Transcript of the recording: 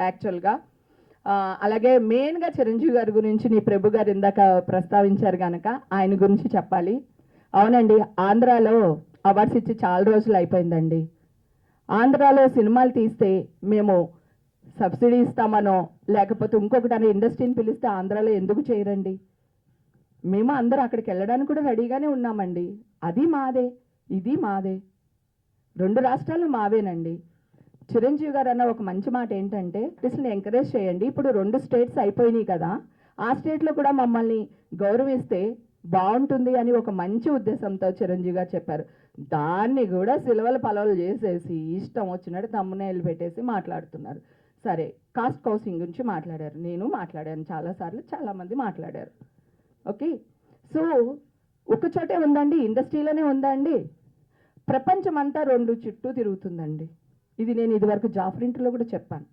యాక్చువల్గా. అలాగే మెయిన్గా చిరంజీవి గారి గురించి నీ ప్రభు గారు ఇందాక ప్రస్తావించారు కనుక ఆయన గురించి చెప్పాలి. అవునండి, ఆంధ్రాలో అవార్డ్స్ ఇచ్చి చాలా రోజులు అయిపోయిందండి. ఆంధ్రాలో సినిమాలు తీస్తే మేము సబ్సిడీ ఇస్తామనో లేకపోతే ఇంకొకటి ఇండస్ట్రీని పిలిస్తే ఆంధ్రాలో ఎందుకు చేయరండి? మేము అందరూ అక్కడికి వెళ్ళడానికి కూడా రెడీగానే ఉన్నామండి. అది మాదే, ఇది మాదే, 2 రాష్ట్రాలు మావేనండి. చిరంజీవి గారు అన్న ఒక మంచి మాట ఏంటంటే ఆర్టిస్ట్ని ఎంకరేజ్ చేయండి. ఇప్పుడు 2 స్టేట్స్ అయిపోయినాయి కదా, ఆ స్టేట్లో కూడా మమ్మల్ని గౌరవిస్తే బాగుంటుంది అని ఒక మంచి ఉద్దేశంతో చిరంజీవి గారు చెప్పారు. దాన్ని కూడా సిలవల పలవలు చేసేసి ఇష్టం వచ్చినట్టు తమ్మునేళ్ళు పెట్టేసి మాట్లాడుతున్నారు. సరే, కాస్ట్ కౌన్సిలింగ్ గురించి మాట్లాడారు, నేను మాట్లాడాను చాలాసార్లు, చాలామంది మాట్లాడారు. ఓకే, సో ఒక చోటే ఉందండి, ఇండస్ట్రీలోనే ఉందండి. ప్రపంచం అంతా 2 చుట్టూ తిరుగుతుందండి. ఇది నేను ఇదివరకు జాఫ్రింట్లో కూడా చెప్పాను.